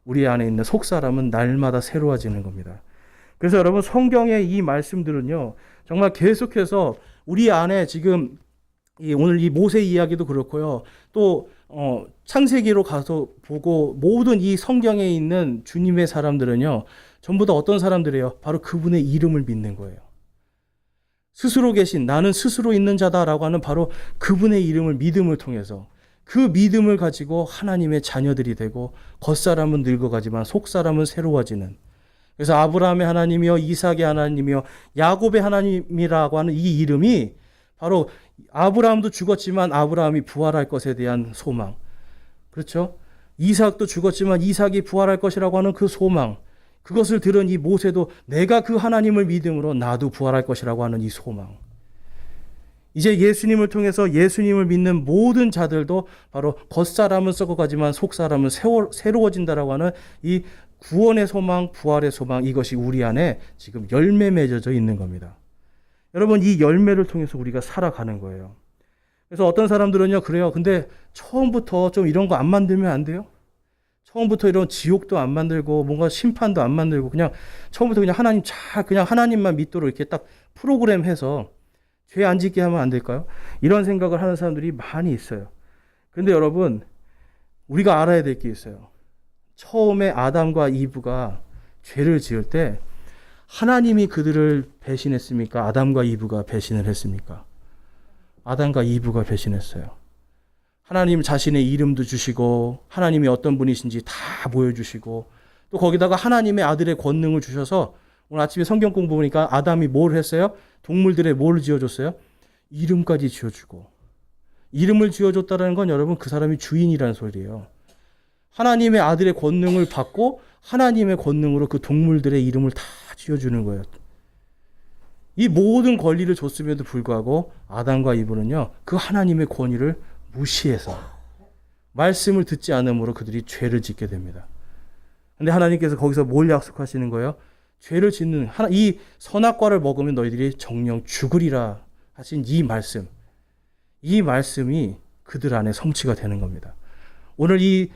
우리 안에 있는 속사람은 날마다 새로워지는 겁니다. 그래서 여러분, 성경의 이 말씀들은요, 정말 계속해서 우리 안에 지금 오늘 이 모세 이야기도 그렇고요, 또 창세기로 가서 보고 모든 이 성경에 있는 주님의 사람들은요, 전부 다 어떤 사람들이에요? 바로 그분의 이름을 믿는 거예요. 스스로 계신, 나는 스스로 있는 자다라고 하는 바로 그분의 이름을 믿음을 통해서 그 믿음을 가지고 하나님의 자녀들이 되고 겉사람은 늙어가지만 속사람은 새로워지는, 그래서 아브라함의 하나님이요 이삭의 하나님이요 야곱의 하나님이라고 하는 이 이름이 바로 아브라함도 죽었지만 아브라함이 부활할 것에 대한 소망, 그렇죠? 이삭도 죽었지만 이삭이 부활할 것이라고 하는 그 소망, 그것을 들은 이 모세도 내가 그 하나님을 믿음으로 나도 부활할 것이라고 하는 이 소망. 이제 예수님을 통해서 예수님을 믿는 모든 자들도 바로 겉사람은 썩어가지만 속사람은 새로워진다라고 하는 이 구원의 소망, 부활의 소망, 이것이 우리 안에 지금 열매 맺어져 있는 겁니다. 여러분, 이 열매를 통해서 우리가 살아가는 거예요. 그래서 어떤 사람들은요, 그래요. 근데 처음부터 좀 이런 거 안 만들면 안 돼요? 처음부터 이런 지옥도 안 만들고 뭔가 심판도 안 만들고 그냥 처음부터 그냥 하나님 그냥 하나님만 믿도록 이렇게 딱 프로그램 해서 죄 안 짓게 하면 안 될까요? 이런 생각을 하는 사람들이 많이 있어요. 그런데 여러분, 우리가 알아야 될 게 있어요. 처음에 아담과 이브가 죄를 지을 때 하나님이 그들을 배신했습니까? 아담과 이브가 배신을 했습니까? 아담과 이브가 배신했어요. 하나님 자신의 이름도 주시고 하나님이 어떤 분이신지 다 보여주시고 또 거기다가 하나님의 아들의 권능을 주셔서 오늘 아침에 성경 공부 보니까 아담이 뭘 했어요? 동물들의 뭘 지어줬어요? 이름까지 지어주고. 이름을 지어줬다는 건 여러분 그 사람이 주인이라는 소리예요. 하나님의 아들의 권능을 받고 하나님의 권능으로 그 동물들의 이름을 다 지어주는 거예요. 이 모든 권리를 줬음에도 불구하고 아담과 이브는요, 그 하나님의 권위를 무시해서 말씀을 듣지 않으므로 그들이 죄를 짓게 됩니다. 근데 하나님께서 거기서 뭘 약속하시는 거예요? 죄를 짓는 이 선악과를 먹으면 너희들이 정령 죽으리라 하신 이 말씀이 그들 안에 성취가 되는 겁니다. 오늘 이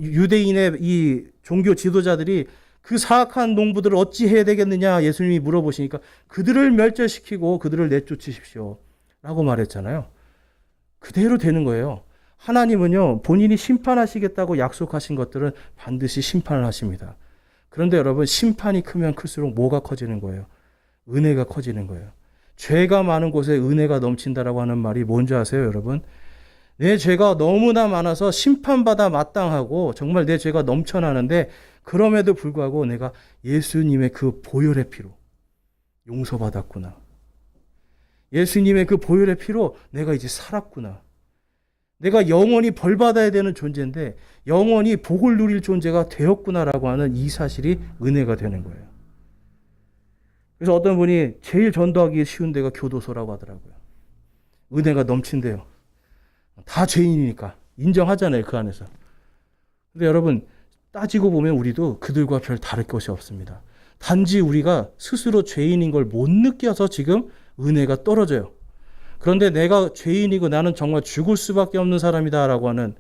유대인의 이 종교 지도자들이 그 사악한 농부들을 어찌 해야 되겠느냐 예수님이 물어보시니까 그들을 멸절시키고 그들을 내쫓으십시오 라고 말했잖아요. 그대로 되는 거예요. 하나님은요, 본인이 심판하시겠다고 약속하신 것들은 반드시 심판을 하십니다. 그런데 여러분, 심판이 크면 클수록 뭐가 커지는 거예요? 은혜가 커지는 거예요. 죄가 많은 곳에 은혜가 넘친다라고 하는 말이 뭔지 아세요, 여러분? 내 죄가 너무나 많아서 심판받아 마땅하고 정말 내 죄가 넘쳐나는데 그럼에도 불구하고 내가 예수님의 그 보혈의 피로 용서받았구나. 예수님의 그 보혈의 피로 내가 이제 살았구나. 내가 영원히 벌받아야 되는 존재인데 영원히 복을 누릴 존재가 되었구나라고 하는 이 사실이 은혜가 되는 거예요. 그래서 어떤 분이 제일 전도하기 쉬운 데가 교도소라고 하더라고요. 은혜가 넘친대요. 다 죄인이니까 인정하잖아요, 그 안에서. 근데 여러분, 따지고 보면 우리도 그들과 별 다를 것이 없습니다. 단지 우리가 스스로 죄인인 걸 못 느껴서 지금 은혜가 떨어져요. 그런데 내가 죄인이고 나는 정말 죽을 수밖에 없는 사람이다라고 하는,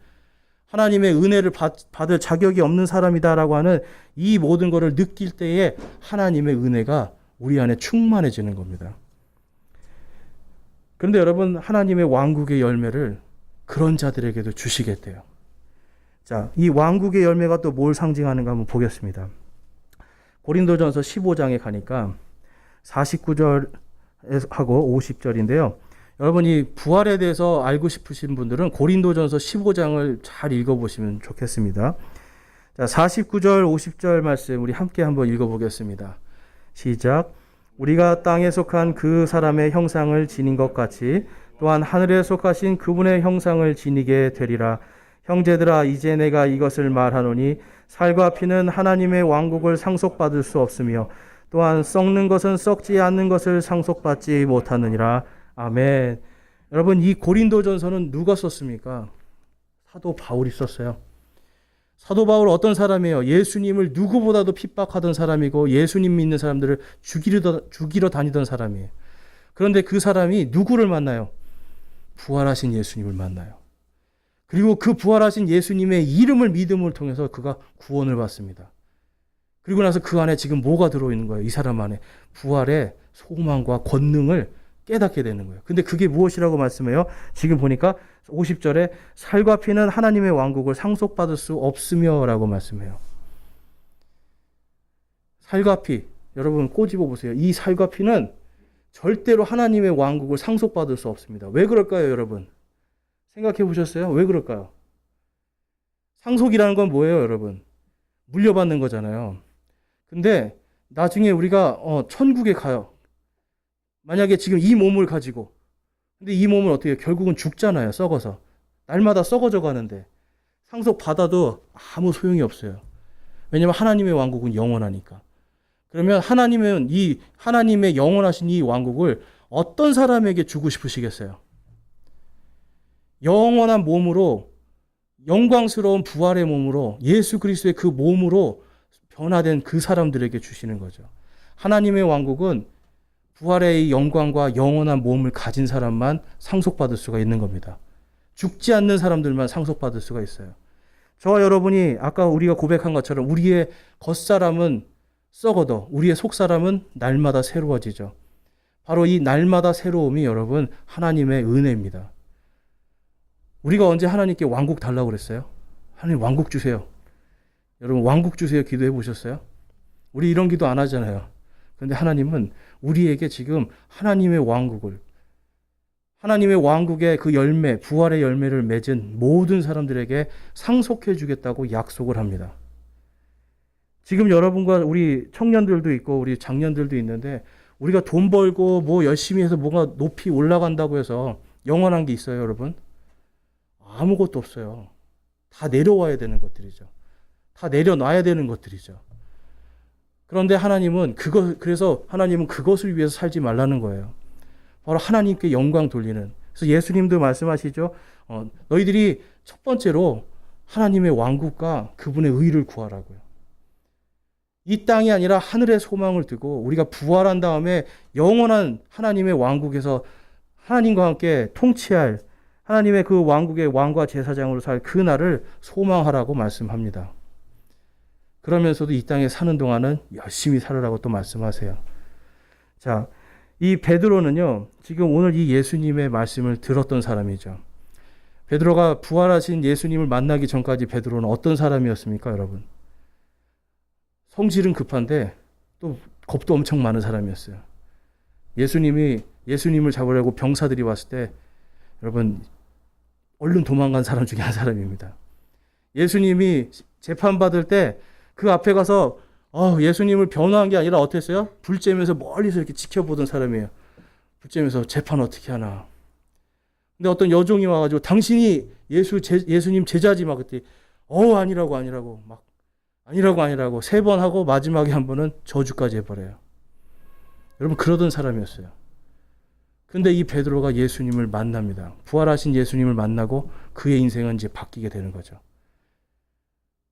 하나님의 은혜를 받을 자격이 없는 사람이다라고 하는 이 모든 것을 느낄 때에 하나님의 은혜가 우리 안에 충만해지는 겁니다. 그런데 여러분, 하나님의 왕국의 열매를 그런 자들에게도 주시겠대요. 자, 이 왕국의 열매가 또 뭘 상징하는가 한번 보겠습니다. 고린도전서 15장에 가니까 49절하고 50절인데요. 여러분이 부활에 대해서 알고 싶으신 분들은 고린도전서 15장을 잘 읽어보시면 좋겠습니다. 자, 49절, 50절 말씀 우리 함께 한번 읽어보겠습니다. 시작. 우리가 땅에 속한 그 사람의 형상을 지닌 것 같이 또한 하늘에 속하신 그분의 형상을 지니게 되리라. 형제들아, 이제 내가 이것을 말하노니 살과 피는 하나님의 왕국을 상속받을 수 없으며 또한 썩는 것은 썩지 않는 것을 상속받지 못하느니라. 아멘. 여러분, 이 고린도전서는 누가 썼습니까? 사도 바울이 썼어요. 사도 바울 어떤 사람이에요? 예수님을 누구보다도 핍박하던 사람이고 예수님 믿는 사람들을 죽이러 다니던 사람이에요. 그런데 그 사람이 누구를 만나요? 부활하신 예수님을 만나요. 그리고 그 부활하신 예수님의 이름을 믿음을 통해서 그가 구원을 받습니다. 그리고 나서 그 안에 지금 뭐가 들어있는 거예요? 이 사람 안에 부활의 소망과 권능을 깨닫게 되는 거예요. 근데 그게 무엇이라고 말씀해요? 지금 보니까 50절에 살과 피는 하나님의 왕국을 상속받을 수 없으며 라고 말씀해요. 살과 피, 여러분 꼬집어 보세요. 이 살과 피는 절대로 하나님의 왕국을 상속받을 수 없습니다. 왜 그럴까요, 여러분? 생각해 보셨어요? 왜 그럴까요? 상속이라는 건 뭐예요, 여러분? 물려받는 거잖아요. 근데 나중에 우리가 천국에 가요. 만약에 지금 이 몸을 가지고, 근데 이 몸을 어떻게 해요? 결국은 죽잖아요, 썩어서. 날마다 썩어져 가는데 상속받아도 아무 소용이 없어요. 왜냐하면 하나님의 왕국은 영원하니까. 그러면 하나님의 영원하신 이 왕국을 어떤 사람에게 주고 싶으시겠어요? 영원한 몸으로, 영광스러운 부활의 몸으로, 예수 그리스도의 그 몸으로 변화된 그 사람들에게 주시는 거죠. 하나님의 왕국은 부활의 영광과 영원한 몸을 가진 사람만 상속받을 수가 있는 겁니다. 죽지 않는 사람들만 상속받을 수가 있어요. 저와 여러분이 아까 우리가 고백한 것처럼 우리의 겉사람은 썩어도 우리의 속사람은 날마다 새로워지죠. 바로 이 날마다 새로움이 여러분 하나님의 은혜입니다. 우리가 언제 하나님께 왕국 달라고 그랬어요? 하나님 왕국 주세요. 여러분 왕국 주세요 기도해 보셨어요? 우리 이런 기도 안 하잖아요. 그런데 하나님은 우리에게 지금 하나님의 왕국을, 하나님의 왕국의 그 열매, 부활의 열매를 맺은 모든 사람들에게 상속해 주겠다고 약속을 합니다. 지금 여러분과 우리 청년들도 있고 우리 장년들도 있는데 우리가 돈 벌고 뭐 열심히 해서 뭐가 높이 올라간다고 해서 영원한 게 있어요, 여러분? 아무것도 없어요. 다 내려와야 되는 것들이죠. 다 내려놔야 되는 것들이죠. 그런데 그래서 하나님은 그것을 위해서 살지 말라는 거예요. 바로 하나님께 영광 돌리는. 그래서 예수님도 말씀하시죠. 너희들이 첫 번째로 하나님의 왕국과 그분의 의를 구하라고요. 이 땅이 아니라 하늘의 소망을 두고 우리가 부활한 다음에 영원한 하나님의 왕국에서 하나님과 함께 통치할 하나님의 그 왕국의 왕과 제사장으로 살 그 날을 소망하라고 말씀합니다. 그러면서도 이 땅에 사는 동안은 열심히 살으라고 또 말씀하세요. 자, 이 베드로는요, 지금 오늘 이 예수님의 말씀을 들었던 사람이죠. 베드로가 부활하신 예수님을 만나기 전까지 베드로는 어떤 사람이었습니까, 여러분? 성질은 급한데 또 겁도 엄청 많은 사람이었어요. 예수님을 잡으려고 병사들이 왔을 때 여러분 얼른 도망간 사람 중에 한 사람입니다. 예수님이 재판받을 때 그 앞에 가서 예수님을 변호한 게 아니라 어땠어요? 불쬐면서 멀리서 이렇게 지켜보던 사람이에요. 불쬐면서 재판 어떻게 하나. 근데 어떤 여종이 와가지고 당신이 예수님 제자지 막 그때 아니라고 막 아니라고 3번 하고 마지막에 한 번은 저주까지 해버려요. 여러분 그러던 사람이었어요. 근데 이 베드로가 예수님을 만납니다. 부활하신 예수님을 만나고 그의 인생은 이제 바뀌게 되는 거죠.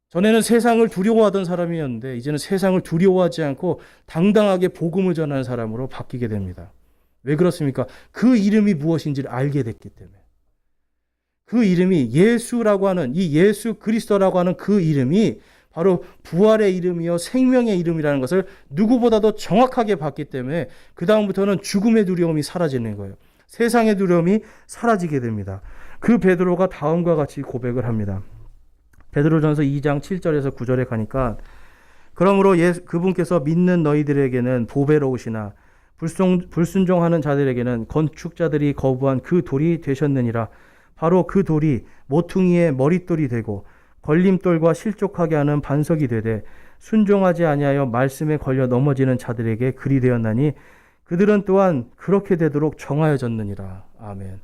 전에는 세상을 두려워하던 사람이었는데 이제는 세상을 두려워하지 않고 당당하게 복음을 전하는 사람으로 바뀌게 됩니다. 왜 그렇습니까? 그 이름이 무엇인지를 알게 됐기 때문에. 그 이름이 예수라고 하는 이 예수 그리스도라고 하는 그 이름이 바로 부활의 이름이요 생명의 이름이라는 것을 누구보다도 정확하게 봤기 때문에 그 다음부터는 죽음의 두려움이 사라지는 거예요. 세상의 두려움이 사라지게 됩니다. 그 베드로가 다음과 같이 고백을 합니다. 베드로전서 2장 7절에서 9절에 가니까 그러므로 그분께서 믿는 너희들에게는 보배로우시나 불순종하는 자들에게는 건축자들이 거부한 그 돌이 되셨느니라. 바로 그 돌이 모퉁이의 머릿돌이 되고 걸림돌과 실족하게 하는 반석이 되되 순종하지 아니하여 말씀에 걸려 넘어지는 자들에게 그리 되었나니 그들은 또한 그렇게 되도록 정하여졌느니라. 아멘.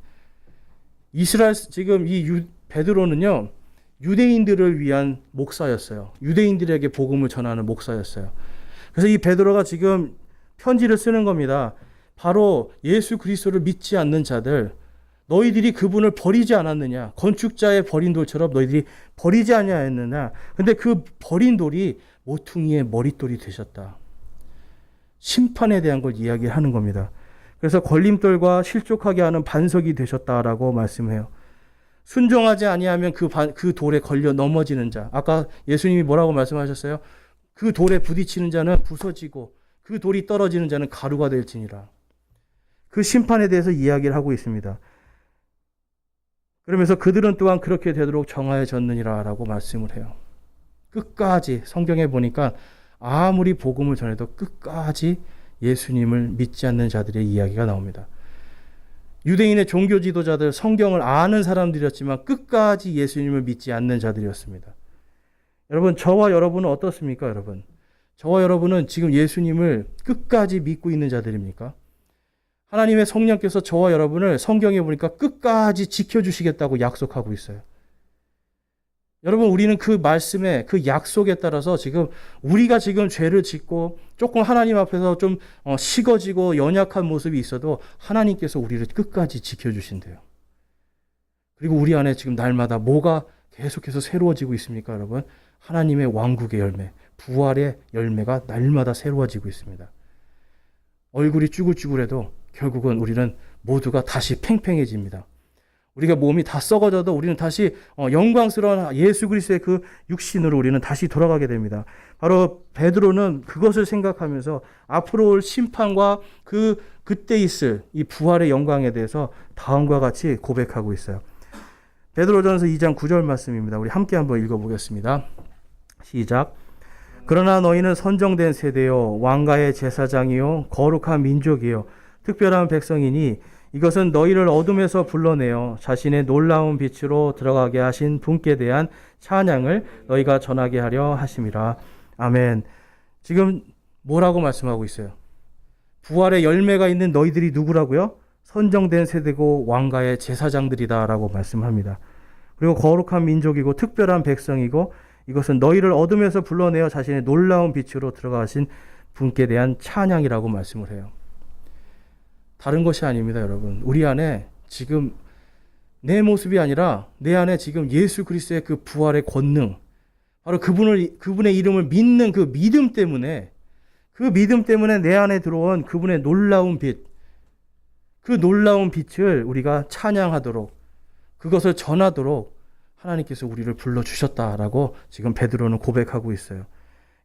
지금 이 베드로는요 유대인들을 위한 목사였어요. 유대인들에게 복음을 전하는 목사였어요. 그래서 이 베드로가 지금 편지를 쓰는 겁니다. 바로 예수 그리스도를 믿지 않는 자들, 너희들이 그분을 버리지 않았느냐? 건축자의 버린 돌처럼 너희들이 버리지 아니하였느냐? 근데 그 버린 돌이 모퉁이의 머릿돌이 되셨다. 심판에 대한 걸 이야기하는 겁니다. 그래서 걸림돌과 실족하게 하는 반석이 되셨다라고 말씀해요. 순종하지 아니하면 그 돌에 걸려 넘어지는 자. 아까 예수님이 뭐라고 말씀하셨어요? 그 돌에 부딪히는 자는 부서지고 그 돌이 떨어지는 자는 가루가 될지니라. 그 심판에 대해서 이야기를 하고 있습니다. 그러면서 그들은 또한 그렇게 되도록 정하여졌느니라 라고 말씀을 해요. 끝까지 성경에 보니까 아무리 복음을 전해도 끝까지 예수님을 믿지 않는 자들의 이야기가 나옵니다. 유대인의 종교 지도자들, 성경을 아는 사람들이었지만 끝까지 예수님을 믿지 않는 자들이었습니다. 여러분, 저와 여러분은 어떻습니까, 여러분? 저와 여러분은 지금 예수님을 끝까지 믿고 있는 자들입니까? 하나님의 성령께서 저와 여러분을 성경에 보니까 끝까지 지켜주시겠다고 약속하고 있어요. 여러분, 우리는 그 말씀에, 그 약속에 따라서 지금 우리가 지금 죄를 짓고 조금 하나님 앞에서 좀 식어지고 연약한 모습이 있어도 하나님께서 우리를 끝까지 지켜주신대요. 그리고 우리 안에 지금 날마다 뭐가 계속해서 새로워지고 있습니까, 여러분? 하나님의 왕국의 열매, 부활의 열매가 날마다 새로워지고 있습니다. 얼굴이 쭈글쭈글해도 결국은 우리는 모두가 다시 팽팽해집니다. 우리가 몸이 다 썩어져도 우리는 다시 영광스러운 예수 그리스도의 그 육신으로 우리는 다시 돌아가게 됩니다. 바로 베드로는 그것을 생각하면서 앞으로 올 심판과 그때 있을 이 부활의 영광에 대해서 다음과 같이 고백하고 있어요. 베드로전서 2장 9절 말씀입니다. 우리 함께 한번 읽어보겠습니다. 시작. 그러나 너희는 선정된 세대요 왕가의 제사장이요 거룩한 민족이요 특별한 백성이니 이것은 너희를 어둠에서 불러내어 자신의 놀라운 빛으로 들어가게 하신 분께 대한 찬양을 너희가 전하게 하려 하심이라. 아멘. 지금 뭐라고 말씀하고 있어요? 부활의 열매가 있는 너희들이 누구라고요? 선정된 세대고 왕가의 제사장들이다라고 말씀합니다. 그리고 거룩한 민족이고 특별한 백성이고 이것은 너희를 어둠에서 불러내어 자신의 놀라운 빛으로 들어가신 분께 대한 찬양이라고 말씀을 해요. 다른 것이 아닙니다, 여러분. 우리 안에 지금 내 모습이 아니라 내 안에 지금 예수 그리스도의 그 부활의 권능, 바로 그분의 이름을 믿는 그 믿음 때문에 내 안에 들어온 그분의 놀라운 빛, 그 놀라운 빛을 우리가 찬양하도록, 그것을 전하도록 하나님께서 우리를 불러주셨다라고 지금 베드로는 고백하고 있어요.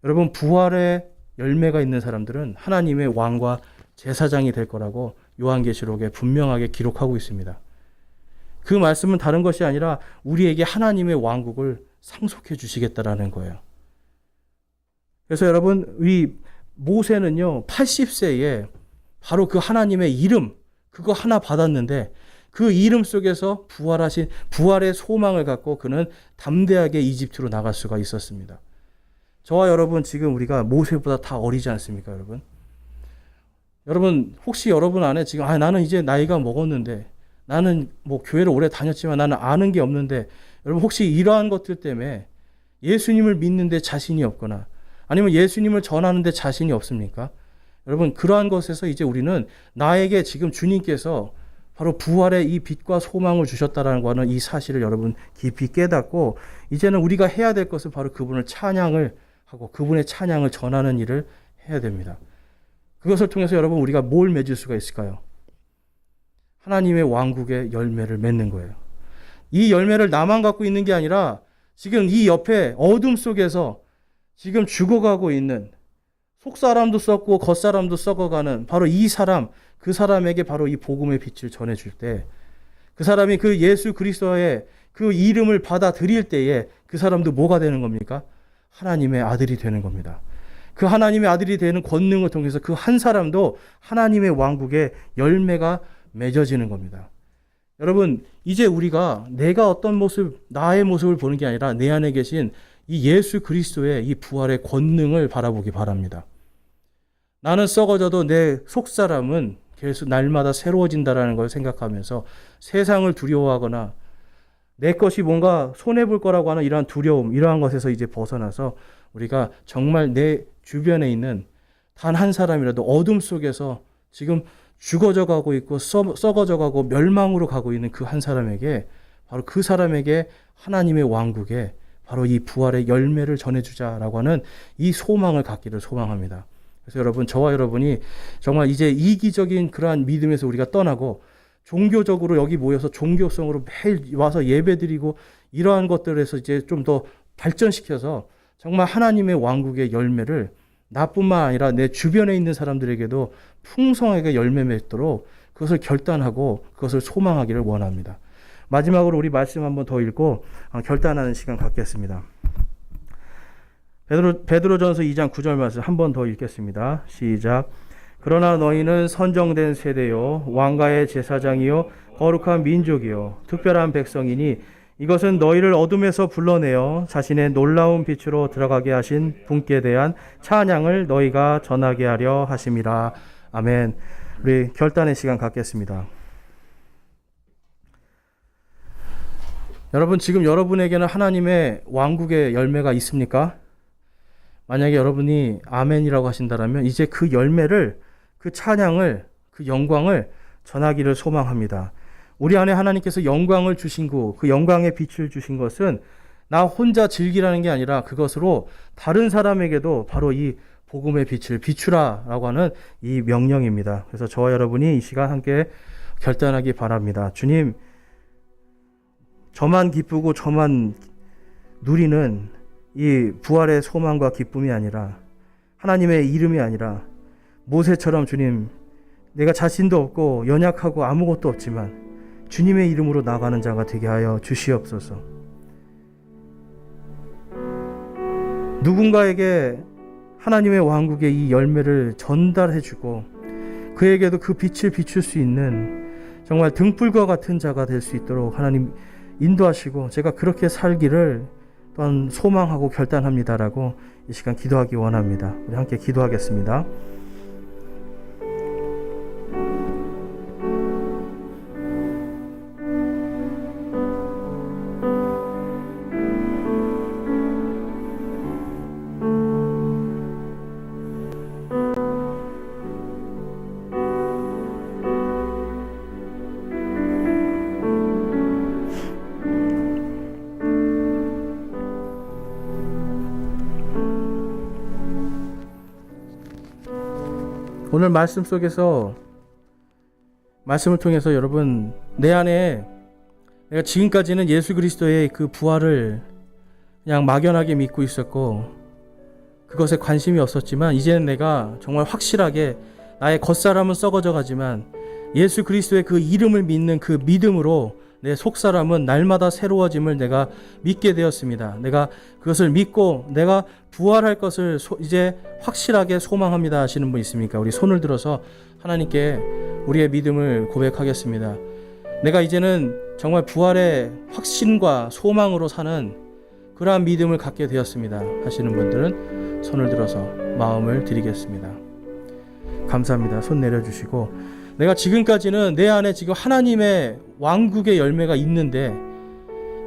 여러분, 부활의 열매가 있는 사람들은 하나님의 왕과 제사장이 될 거라고 요한계시록에 분명하게 기록하고 있습니다. 그 말씀은 다른 것이 아니라 우리에게 하나님의 왕국을 상속해 주시겠다라는 거예요. 그래서 여러분, 이 모세는요 80세에 바로 그 하나님의 이름 그거 하나 받았는데 그 이름 속에서 부활하신 부활의 소망을 갖고 그는 담대하게 이집트로 나갈 수가 있었습니다. 저와 여러분 지금 우리가 모세보다 다 어리지 않습니까, 여러분? 여러분 혹시 여러분 안에 지금 나는 이제 나이가 먹었는데 나는 뭐 교회를 오래 다녔지만 나는 아는 게 없는데 여러분 혹시 이러한 것들 때문에 예수님을 믿는데 자신이 없거나 아니면 예수님을 전하는데 자신이 없습니까? 여러분 그러한 것에서 이제 우리는 나에게 지금 주님께서 바로 부활의 이 빛과 소망을 주셨다라는 거는 이 사실을 여러분 깊이 깨닫고 이제는 우리가 해야 될 것은 바로 그분을 찬양을 하고 그분의 찬양을 전하는 일을 해야 됩니다. 그것을 통해서 여러분 우리가 뭘 맺을 수가 있을까요? 하나님의 왕국의 열매를 맺는 거예요. 이 열매를 나만 갖고 있는 게 아니라 지금 이 옆에 어둠 속에서 지금 죽어가고 있는 속사람도 썩고 겉사람도 썩어가는 바로 이 사람, 그 사람에게 바로 이 복음의 빛을 전해줄 때 그 사람이 그 예수 그리스도의 그 이름을 받아들일 때에 그 사람도 뭐가 되는 겁니까? 하나님의 아들이 되는 겁니다. 그 하나님의 아들이 되는 권능을 통해서 그 한 사람도 하나님의 왕국의 열매가 맺어지는 겁니다. 여러분 이제 우리가 내가 어떤 모습, 나의 모습을 보는 게 아니라 내 안에 계신 이 예수 그리스도의 이 부활의 권능을 바라보기 바랍니다. 나는 썩어져도 내 속사람은 계속 날마다 새로워진다라는 걸 생각하면서 세상을 두려워하거나 내 것이 뭔가 손해볼 거라고 하는 이러한 두려움, 이러한 것에서 이제 벗어나서 우리가 정말 내 주변에 있는 단 한 사람이라도 어둠 속에서 지금 죽어져 가고 있고 썩어져 가고 멸망으로 가고 있는 그 한 사람에게 바로 그 사람에게 하나님의 왕국에 바로 이 부활의 열매를 전해주자라고 하는 이 소망을 갖기를 소망합니다. 그래서 여러분 저와 여러분이 정말 이제 이기적인 그러한 믿음에서 우리가 떠나고 종교적으로 여기 모여서 종교성으로 매일 와서 예배드리고 이러한 것들에서 이제 좀 더 발전시켜서 정말 하나님의 왕국의 열매를 나뿐만 아니라 내 주변에 있는 사람들에게도 풍성하게 열매 맺도록 그것을 결단하고 그것을 소망하기를 원합니다. 마지막으로 우리 말씀 한번 더 읽고 결단하는 시간 갖겠습니다. 베드로전서 2장 9절 말씀 한 번 더 읽겠습니다. 시작. 그러나 너희는 선정된 세대요 왕가의 제사장이요 거룩한 민족이요 특별한 백성이니 이것은 너희를 어둠에서 불러내어 자신의 놀라운 빛으로 들어가게 하신 분께 대한 찬양을 너희가 전하게 하려 하심이라. 아멘. 우리 결단의 시간 갖겠습니다. 여러분, 지금 여러분에게는 하나님의 왕국의 열매가 있습니까? 만약에 여러분이 아멘이라고 하신다면 이제 그 열매를, 그 찬양을, 그 영광을 전하기를 소망합니다. 우리 안에 하나님께서 영광을 주신 그 영광의 빛을 주신 것은 나 혼자 즐기라는 게 아니라 그것으로 다른 사람에게도 바로 이 복음의 빛을 비추라라고 하는 이 명령입니다. 그래서 저와 여러분이 이 시간 함께 결단하기 바랍니다. 주님, 저만 기쁘고 저만 누리는 이 부활의 소망과 기쁨이 아니라, 하나님의 이름이 아니라 모세처럼 주님, 내가 자신도 없고 연약하고 아무것도 없지만 주님의 이름으로 나가는 자가 되게 하여 주시옵소서. 누군가에게 하나님의 왕국의 이 열매를 전달해주고 그에게도 그 빛을 비출 수 있는 정말 등불과 같은 자가 될 수 있도록 하나님 인도하시고, 제가 그렇게 살기를 또한 소망하고 결단합니다라고 이 시간 기도하기 원합니다. 우리 함께 기도하겠습니다. 오늘 말씀 속에서, 말씀을 통해서 여러분, 내 안에 내가 지금까지는 예수 그리스도의 그 부활을 그냥 막연하게 믿고 있었고 그것에 관심이 없었지만, 이제는 내가 정말 확실하게 나의 겉사람은 썩어져 가지만 예수 그리스도의 그 이름을 믿는 그 믿음으로 내 속사람은 날마다 새로워짐을 내가 믿게 되었습니다. 내가 그것을 믿고 내가 부활할 것을 이제 확실하게 소망합니다 하시는 분 있습니까? 우리 손을 들어서 하나님께 우리의 믿음을 고백하겠습니다. 내가 이제는 정말 부활의 확신과 소망으로 사는 그러한 믿음을 갖게 되었습니다 하시는 분들은 손을 들어서 마음을 드리겠습니다. 감사합니다. 손 내려주시고, 내가 지금까지는 내 안에 지금 하나님의 왕국의 열매가 있는데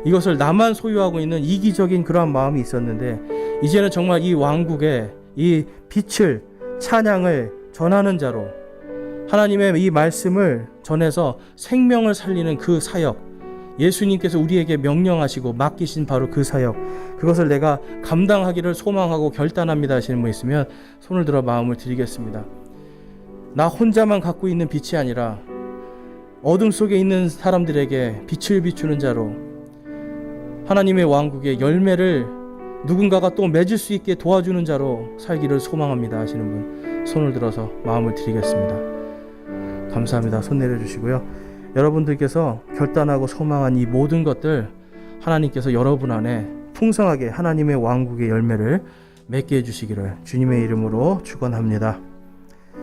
이것을 나만 소유하고 있는 이기적인 그러한 마음이 있었는데, 이제는 정말 이 왕국의 이 빛을, 찬양을 전하는 자로 하나님의 이 말씀을 전해서 생명을 살리는 그 사역, 예수님께서 우리에게 명령하시고 맡기신 바로 그 사역, 그것을 내가 감당하기를 소망하고 결단합니다 하시는 분 있으면 손을 들어 마음을 드리겠습니다. 나 혼자만 갖고 있는 빛이 아니라 어둠 속에 있는 사람들에게 빛을 비추는 자로 하나님의 왕국의 열매를 누군가가 또 맺을 수 있게 도와주는 자로 살기를 소망합니다 하시는 분 손을 들어서 마음을 드리겠습니다. 감사합니다. 손 내려주시고요. 여러분들께서 결단하고 소망한 이 모든 것들 하나님께서 여러분 안에 풍성하게 하나님의 왕국의 열매를 맺게 해주시기를 주님의 이름으로 축원합니다.